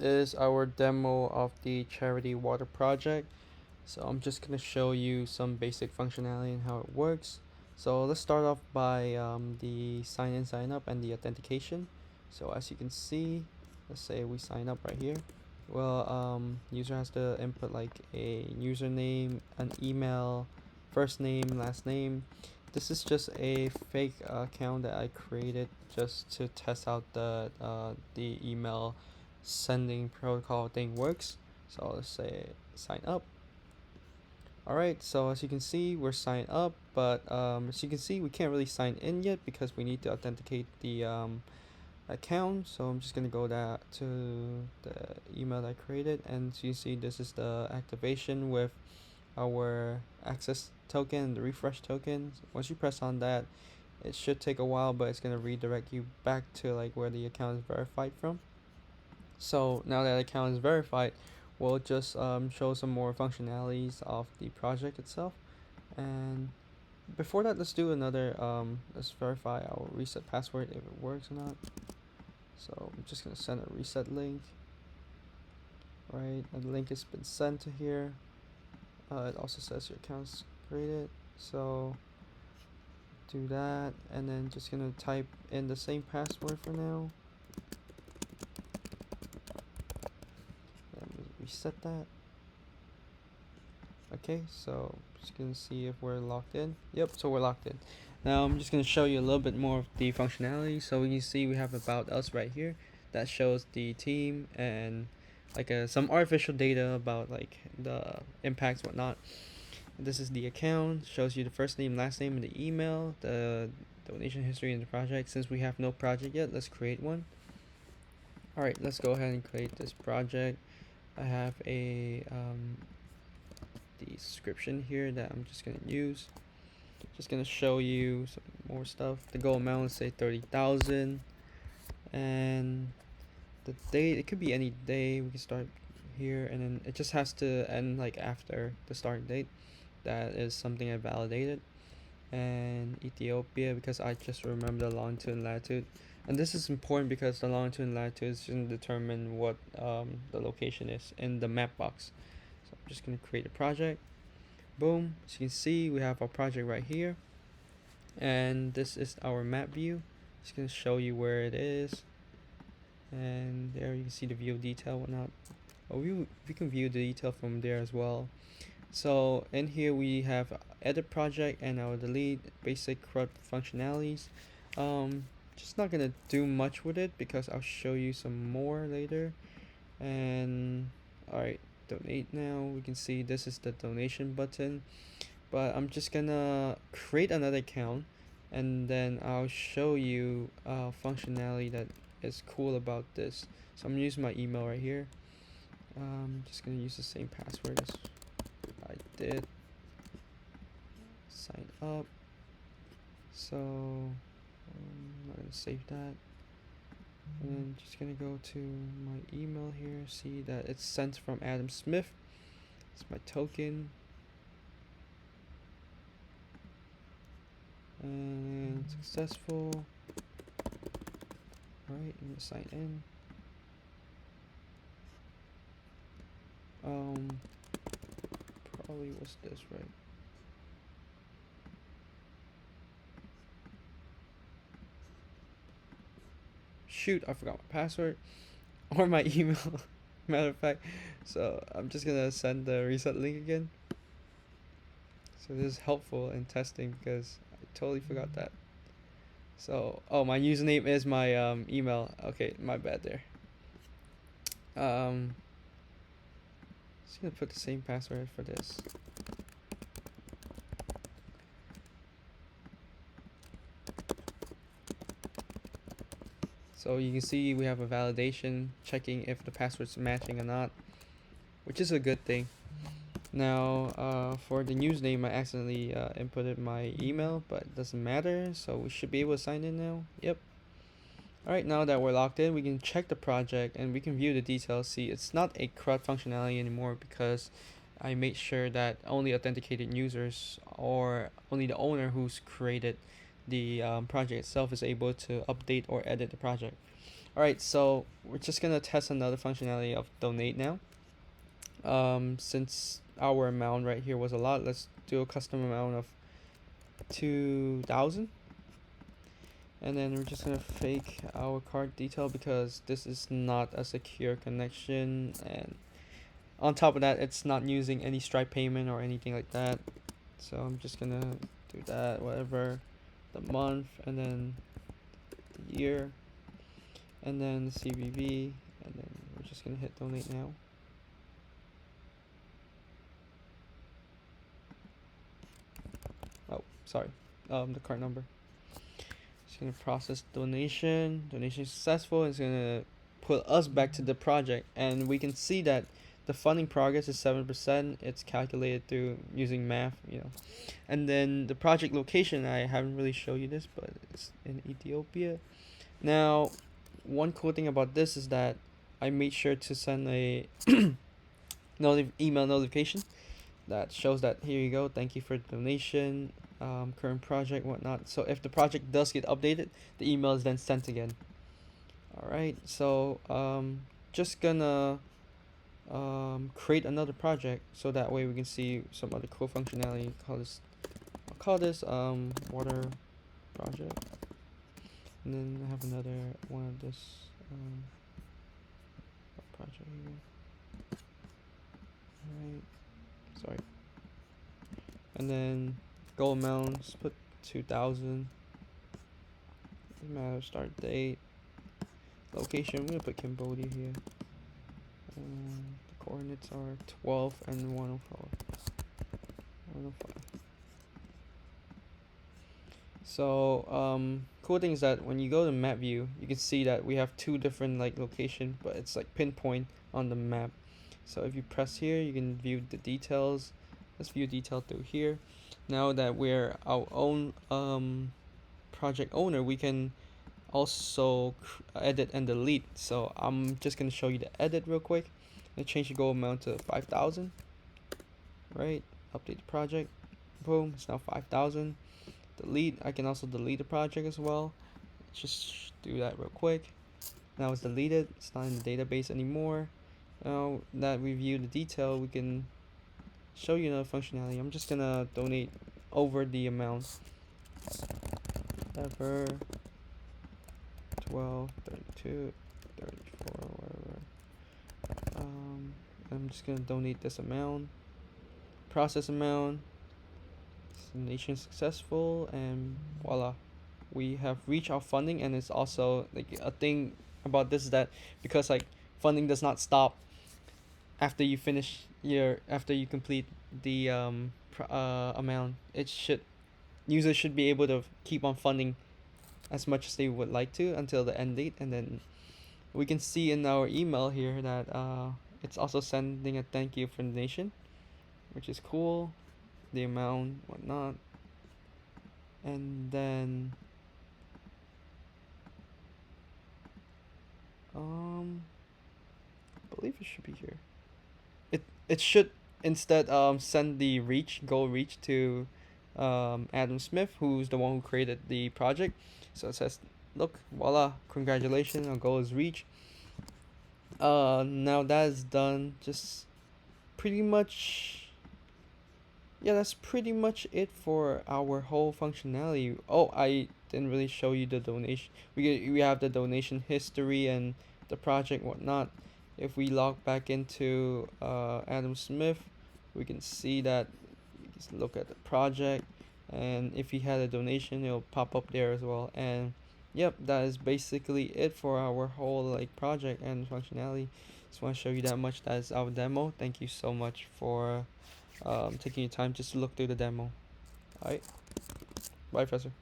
is our demo of the charity water project. So I'm just gonna show you some basic functionality and how it works. So let's start off by the sign in, sign up, and the authentication. So as you can see, let's say we sign up right here. Well, user has to input like a username, an email, first name, last name. This is just a fake account that I created just to test out the email sending protocol thing works. So let's say sign up. Alright, so as you can see, we're signed up, but as you can see, we can't really sign in yet because we need to authenticate the account. So I'm just gonna go to the email that I created, and so you see this is the activation with our access token and the refresh token. Once you press on that, it should take a while, but it's gonna redirect you back to like where the account is verified from. So now that account is verified, we'll just show some more functionalities of the project itself. And before that, let's do another, let's verify our reset password if it works or not. So I'm just gonna send a reset link. Right, and the link has been sent to here. It also says your account's created. So do that, and then just gonna type in the same password for now. Let me reset that. Okay, so just gonna see if we're logged in. Yep, so we're logged in. Now I'm just gonna show you a little bit more of the functionality. So you see we have about us right here that shows the team and like some artificial data about like the impacts, whatnot. This is the account, shows you the first name, last name, and the email, the donation history in the project. Since we have no project yet, let's create one. Alright, let's go ahead and create this project. I have a the description here that I'm just gonna use. Just gonna show you some more stuff. The goal amount is say 30,000, and the date, it could be any day. We can start here, and then it just has to end like after the start date. That is something I validated. And Ethiopia, because I just remember the longitude and latitude, and this is important because the longitude and latitude is going to determine what the location is in the map box. So I'm just going to create a project. Boom, as you can see, we have our project right here, and this is our map view. It's going to show you where it is, and there you can see the view detail, whatnot. Oh, we can view the detail from there as well. So in here we have edit project and our delete basic CRUD functionalities. Just not gonna do much with it because I'll show you some more later. And alright, donate now. We can see this is the donation button, but I'm just gonna create another account, and then I'll show you functionality that is cool about this. So I'm using my email right here. Just gonna use the same password as I did. Sign up. So I'm not gonna save that, and then just gonna go to my email here. See that it's sent from Adam Smith. It's my token, and successful. Right, I'm gonna sign in. Probably was this, right? Shoot, I forgot my password or my email. Matter of fact, so I'm just gonna send the reset link again. So this is helpful in testing because I totally forgot that. So, oh, my username is my email. Okay, my bad there. Just gonna put the same password for this. So you can see we have a validation checking if the password's matching or not, which is a good thing. Now, for the username, I accidentally inputted my email, but it doesn't matter, so we should be able to sign in now. Yep. Alright, now that we're logged in, we can check the project and we can view the details. See, it's not a CRUD functionality anymore because I made sure that only authenticated users or only the owner who's created the project itself is able to update or edit the project. Alright, so we're just gonna test another functionality of donate now. Since our amount right here was a lot, let's do a custom amount of 2,000. And then we're just gonna fake our card detail because this is not a secure connection, and on top of that, it's not using any Stripe payment or anything like that. So I'm just gonna do that, whatever, the month, and then the year, and then the CVV, and then we're just gonna hit donate now. Oh, sorry, the card number. It's gonna process donation. Donation successful. It's gonna put us back to the project, and we can see that the funding progress is 7%. It's calculated through using math, and then the project location, I haven't really showed you this, but it's in Ethiopia. Now, one cool thing about this is that I made sure to send a email notification that shows that here you go, thank you for the donation, current project, whatnot. So if the project does get updated, the email is then sent again. Alright, so just gonna create another project so that way we can see some other cool functionality. I'll call this water project, and then I have another one of this project here. Alright, sorry. And then goal amounts, put 2,000. Doesn't matter, start date, location, I'm gonna put Cambodia here. The coordinates are 12 and 104. 105. So cool thing is that when you go to map view, you can see that we have two different location, but it's pinpoint on the map. So if you press here, you can view the details. Let's view detail through here. Now that we're our own project owner, we can also edit and delete. So I'm just gonna show you the edit real quick. And change the goal amount to 5,000. Right, update the project. Boom, it's now 5,000. Delete, I can also delete the project as well. Just do that real quick. Now it's deleted, it's not in the database anymore. Now that we view the detail, we can show you the functionality. I'm just gonna donate over the amount. Ever 12, 32, 34, whatever. I'm just gonna donate this amount. Process amount. Donation successful, and voila, we have reached our funding. And it's also a thing about this is that because funding does not stop after you complete the amount. Users should be able to keep on funding as much as they would like to until the end date. And then we can see in our email here that it's also sending a thank you for the donation, which is cool, the amount, whatnot. And then I believe it should be here. It should instead send the goal reach to Adam Smith, who's the one who created the project. So it says, look, voila, congratulations, our goal is reached. Now that is done, just pretty much, yeah, that's pretty much it for our whole functionality. Oh, I didn't really show you the donation. We have the donation history and the project, whatnot. If we log back into Adam Smith, we can see that. Just look at the project, and if he had a donation, it'll pop up there as well. And yep, that is basically it for our whole project and functionality. Just want to show you that much. That is our demo. Thank you so much for taking your time just to look through the demo. Alright, bye, Professor.